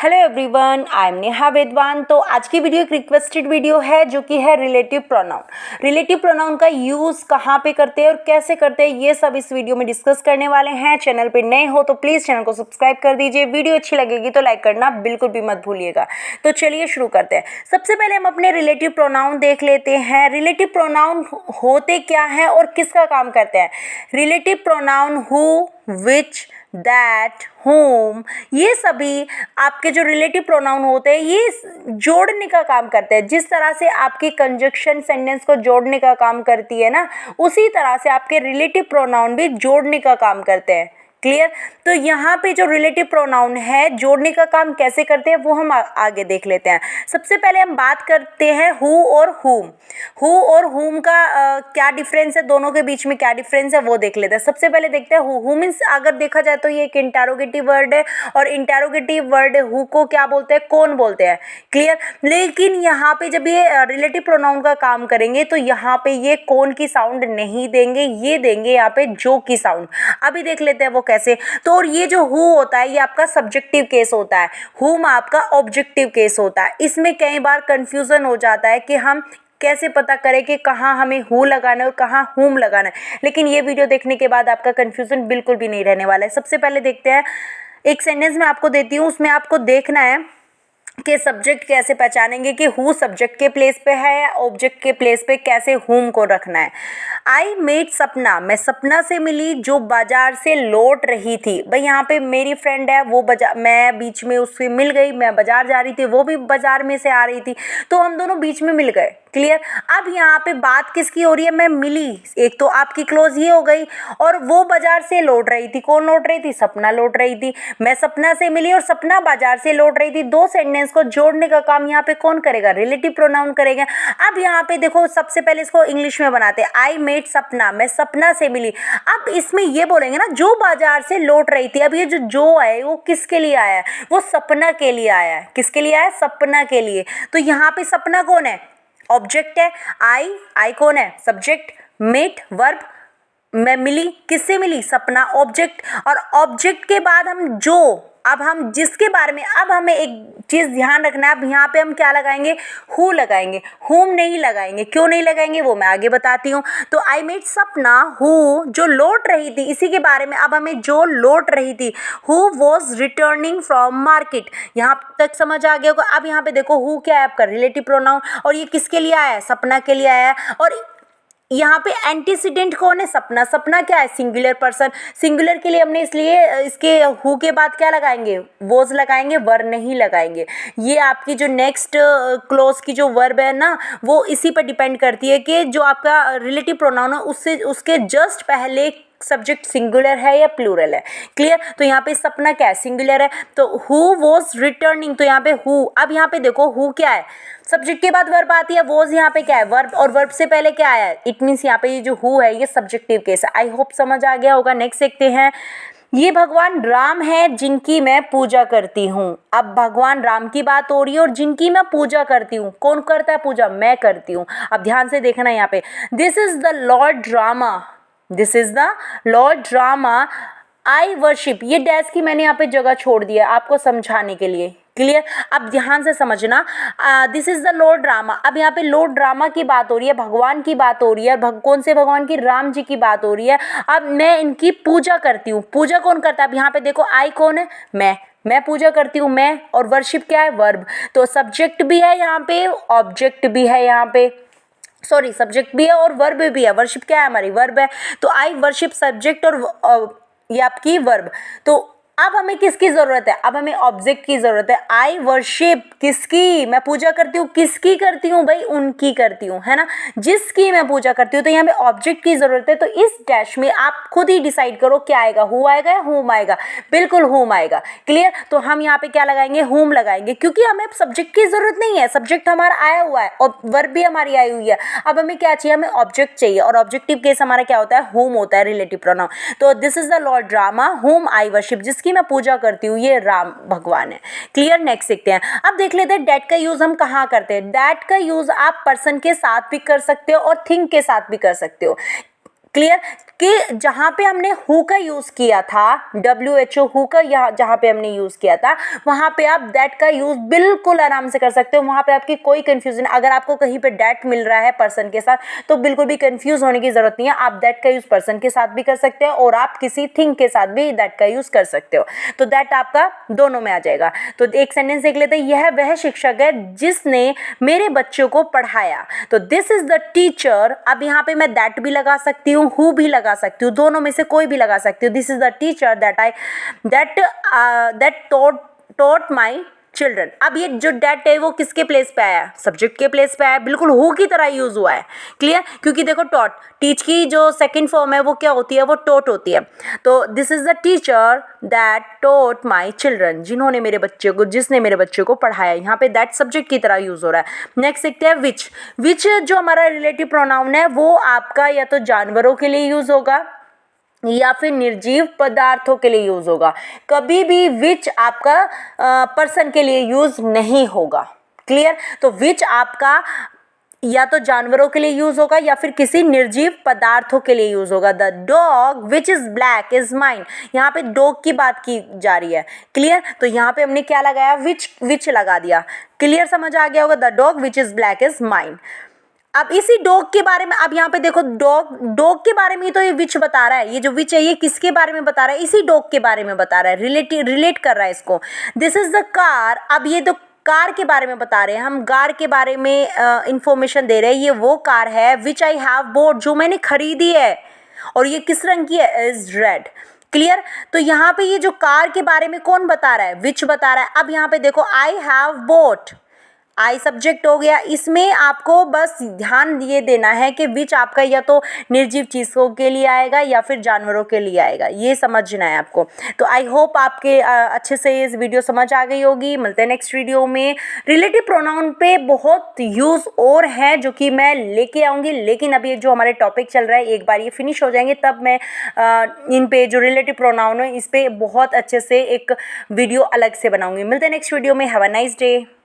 Hello everyone, I am Neha Vedvan. तो आज की वीडियो एक रिक्वेस्टेड वीडियो है जो कि है रिलेटिव प्रोनाउन। रिलेटिव प्रोनाउन का यूज़ कहाँ पे करते हैं और कैसे करते हैं, ये सब इस वीडियो में डिस्कस करने वाले हैं। चैनल पे नए हो तो प्लीज़ चैनल को सब्सक्राइब कर दीजिए। वीडियो अच्छी लगेगी तो लाइक करना बिल्कुल भी मत भूलिएगा। तो चलिए शुरू करते हैं। सबसे पहले हम अपने रिलेटिव प्रोनाउन देख लेते हैं। रिलेटिव प्रोनाउन होते क्या हैं और किसका काम करते हैं। Relative pronoun who, which, that, home, ये सभी आपके जो रिलेटिव प्रोनाउन होते हैं ये जोड़ने का काम करते हैं। जिस तरह से आपकी कंजक्शन सेंटेंस को जोड़ने का काम करती है ना, उसी तरह से आपके रिलेटिव प्रोनाउन भी जोड़ने का काम करते हैं। क्लियर। तो यहाँ पे जो रिलेटिव प्रोनाउन है जोड़ने का काम कैसे करते हैं वो हम आगे देख लेते हैं। सबसे पहले हम बात करते हैं हु और हुम। हु और हुम का क्या डिफरेंस है, दोनों के बीच में क्या डिफरेंस है वो देख लेते हैं। सबसे पहले देखते हैं हु मीन्स अगर देखा जाए तो ये एक इंटेरोगेटिव वर्ड है और इंटेरोगेटिव वर्ड हु को क्या बोलते हैं, कौन बोलते हैं। क्लियर। लेकिन यहाँ पे जब ये रिलेटिव प्रोनाउन का काम करेंगे तो यहाँ पे ये कौन की साउंड नहीं देंगे, ये देंगे यहाँ पे जो की साउंड। अभी देख लेते हैं वो कैसे। तो और ये जो हु होता है ये आपका सब्जेक्टिव केस होता है, हुम आपका ऑब्जेक्टिव केस होता है। इसमें कई बार कंफ्यूजन हो जाता है कि हम कैसे पता करें कि कहाँ हमें हु लगाना है और कहाँ हुम लगाना है, लेकिन ये वीडियो देखने के बाद आपका कंफ्यूजन बिल्कुल भी नहीं रहने वाला है। सबसे पहले देखते हैं, एक सेंटेंस में आपको देती हूँ, उसमें आपको देखना है कि सब्जेक्ट कैसे पहचानेंगे कि हु सब्जेक्ट के प्लेस पे है या ऑब्जेक्ट के प्लेस पे, कैसे हुम को रखना है। आई मेट सपना, मैं सपना से मिली जो बाजार से लौट रही थी। भाई यहाँ पे मेरी फ्रेंड है, वो बाजार, मैं बीच में उससे मिल गई, मैं बाजार जा रही थी, वो भी बाजार में से आ रही थी, तो हम दोनों बीच में मिल गए। क्लियर। अब यहाँ पे बात किसकी हो रही है, मैं मिली, एक तो आपकी क्लोज ये हो गई, और वो बाजार से लौट रही थी। कौन लौट रही थी, सपना लौट रही थी। मैं सपना से मिली और सपना बाजार से लौट रही थी। दो सेंटेंस को जोड़ने का काम यहाँ पे कौन करेगा, रिलेटिव प्रोनाउन करेगा। अब यहाँ पे देखो, सबसे पहले इसको इंग्लिश में बनाते हैं। आई मेट सपना, मैं सपना से मिली। अब इसमें ये बोलेंगे ना जो बाजार से लौट रही थी। अब ये जो है वो किसके लिए आया है, वो सपना के लिए आया है। किसके लिए आया है, सपना के लिए। तो यहाँ पे सपना कौन है, ऑब्जेक्ट है। आई कौन है, सब्जेक्ट। मेट वर्ब, मैं मिली, किससे मिली, सपना, ऑब्जेक्ट। और ऑब्जेक्ट के बाद हम जो, अब हम जिसके बारे में, अब हमें एक चीज़ ध्यान रखना है। अब यहाँ पे हम क्या लगाएंगे, हु लगाएंगे, हुम नहीं लगाएंगे। क्यों नहीं लगाएंगे वो मैं आगे बताती हूँ। तो आई मेट सपना हु जो लौट रही थी, इसी के बारे में। अब हमें जो लौट रही थी, who was returning from market. यहाँ तक समझ आ गया होगा। अब यहाँ पे देखो हु क्या है, आपका रिलेटिव प्रोनाउन, और ये किसके लिए आया है, सपना के लिए आया है। और यहाँ पे एंटीसीडेंट कौन है, सपना। सपना क्या है, सिंगुलर पर्सन। सिंगुलर के लिए हमने इसलिए इसके हु के बाद क्या लगाएंगे, वॉज लगाएंगे, वर नहीं लगाएंगे। ये आपकी जो नेक्स्ट क्लोज की जो वर्ब है ना, वो इसी पर डिपेंड करती है कि जो आपका रिलेटिव प्रोनाउन है उससे, उसके जस्ट पहले सब्जेक्ट सिंगुलर है या प्लूरल है। क्लियर। तो यहाँ पे सपना क्या है, सिंगुलर है। तो हु वॉज रिटर्निंग, तो यहाँ पे हु। अब यहाँ पे देखो हु क्या है, सब्जेक्ट के बाद वर्ब आती है। वॉज यहाँ पे क्या है, वर्ब, और वर्ब से पहले क्या आया है, इट मीन्स यहाँ पे ये जो हु है ये सब्जेक्टिव केस है। आई होप समझ आ गया होगा। नेक्स्ट देखते हैं, ये भगवान राम है जिनकी मैं पूजा करती हूँ। अब भगवान राम की बात हो रही है और जिनकी मैं पूजा करती हूँ। कौन करता है पूजा, मैं करती हूँ। अब ध्यान से देखना यहाँ पे, this is the Lord Rama, this is the Lord Rama I worship. ये डैश की मैंने यहाँ पे जगह छोड़ दिया आपको समझाने के लिए। क्लियर। अब ध्यान से समझना, this is the Lord Rama. अब यहाँ पे लॉर्ड रामा की बात हो रही है, भगवान की बात हो रही है। कौन से भगवान की, राम जी की बात हो रही है। अब मैं इनकी पूजा करती हूँ। पूजा कौन करता है, अब यहाँ पे देखो आई कौन है, मैं पूजा करती हूँ, मैं, और वर्शिप क्या है, वर्ब। तो सब्जेक्ट भी है यहाँ पे, ऑब्जेक्ट भी है यहाँ पे, सॉरी सब्जेक्ट भी है और वर्ब भी है। वर्शिप क्या है, हमारी वर्ब है। तो आई वर्शिप सब्जेक्ट और ये आपकी वर्ब। तो अब हमें किसकी जरूरत है, अब हमें ऑब्जेक्ट की जरूरत है। आई वर्शिप किसकी, मैं पूजा करती हूँ, किसकी करती हूँ भाई, उनकी करती हूँ, है ना, जिसकी मैं पूजा करती हूँ। तो यहाँ पे ऑब्जेक्ट की जरूरत है। तो इस डैश में आप खुद ही डिसाइड करो क्या आएगा, हु आएगा या हुम आएगा। बिल्कुल हुम आएगा। क्लियर। तो हम यहाँ पे क्या लगाएंगे, हुम लगाएंगे, क्योंकि हमें सब्जेक्ट की जरूरत नहीं है। सब्जेक्ट हमारा आया हुआ है और वर्ब भी हमारी आई हुई है। अब हमें क्या चाहिए, हमें ऑब्जेक्ट चाहिए, और ऑब्जेक्टिव केस हमारा क्या होता है, हुम होता है, रिलेटिव प्रोनाउन। तो this is the Lord Rama हुम आई वर्शिप, जिसकी मैं पूजा करती हूँ, ये राम भगवान है। क्लियर। नेक्स्ट देखते हैं। अब देख लेते हैं दैट का यूज हम कहाँ करते हैं। दैट का यूज आप पर्सन के साथ भी कर सकते हो और थिंग के साथ भी कर सकते हो। क्लियर कि जहाँ पे हमने हु का यूज़ किया था, WHO हु का यहाँ जहाँ पे हमने यूज़ किया था, वहाँ पे आप दैट का यूज़ बिल्कुल आराम से कर सकते हो। वहाँ पे आपकी कोई कन्फ्यूजन, अगर आपको कहीं पे दैट मिल रहा है पर्सन के साथ तो बिल्कुल भी कन्फ्यूज होने की ज़रूरत नहीं है। आप दैट का यूज़ पर्सन के साथ भी कर सकते हो और आप किसी थिंग के साथ भी दैट का यूज़ कर सकते हो। तो दैट आपका दोनों में आ जाएगा। तो एक सेंटेंस देख लेते हैं, यह वह शिक्षक है जिसने मेरे बच्चों को पढ़ाया। तो दिस इज द टीचर। अब यहाँ पे मैं दैट भी लगा सकती हूँ, हु भी लगा सकती हूँ, दोनों में से कोई भी लगा सकती हूँ। This is the teacher that taught my children. अब ये जो डेट है वो किसके प्लेस पे आया? सब्जेक्ट के प्लेस पे आया, बिल्कुल हु की तरह यूज हुआ है। क्लियर? क्योंकि देखो टॉट, टीच की जो सेकंड फॉर्म है वो क्या होती है? वो टॉट होती है। तो this is the teacher that taught my children, जिसने मेरे बच्चे को पढ़ाया। यहाँ पे दैट सब्जेक्ट की तरह यूज हो रहा है। नेक्स्ट देखते हैं विच जो हमारा रिलेटिव प्रोनाउन है वो आपका या तो जानवरों के लिए यूज होगा या फिर निर्जीव पदार्थों के लिए यूज होगा। कभी भी विच आपका पर्सन के लिए यूज नहीं होगा। क्लियर? तो विच आपका या तो जानवरों के लिए यूज होगा या फिर किसी निर्जीव पदार्थों के लिए यूज होगा। The dog which is black is mine. यहाँ पे डॉग की बात की जा रही है। क्लियर? तो यहाँ पे हमने क्या लगाया? विच लगा दिया। क्लियर? समझ आ गया होगा। The dog which is black is mine. अब इसी डॉग के बारे में, अब यहाँ पे देखो डॉग के बारे में ही तो ये विच बता रहा है। ये जो विच है ये किसके बारे में बता रहा है? इसी डॉग के बारे में बता रहा है, रिलेट कर रहा है इसको। This is the car. अब ये तो कार के बारे में बता रहे हैं, हम कार के बारे में इंफॉर्मेशन दे रहे हैं। ये वो कार है विच आई हैव बोट, जो मैंने खरीदी है, और ये किस रंग की है? Is red. क्लियर? तो यहाँ पे ये जो कार के बारे में कौन बता रहा है? विच बता रहा है। अब यहाँ पे देखो I have boat, I subject हो गया। इसमें आपको बस ध्यान ये देना है कि विच आपका या तो निर्जीव चीज़ों के लिए आएगा या फिर जानवरों के लिए आएगा, ये समझना है आपको। तो आई होप आपके अच्छे से इस वीडियो समझ आ गई होगी। मिलते हैं नेक्स्ट वीडियो में। रिलेटिव प्रोनाउन पे बहुत यूज़ और हैं जो कि मैं लेके आऊँगी, लेकिन अभी जो हमारे टॉपिक चल रहा है एक बार ये फिनिश हो जाएंगे तब मैं इन पे जो रिलेटिव प्रोनाउन है इस पर बहुत अच्छे से एक वीडियो अलग से बनाऊँगी। मिलते हैं नेक्स्ट वीडियो में। Have a nice day.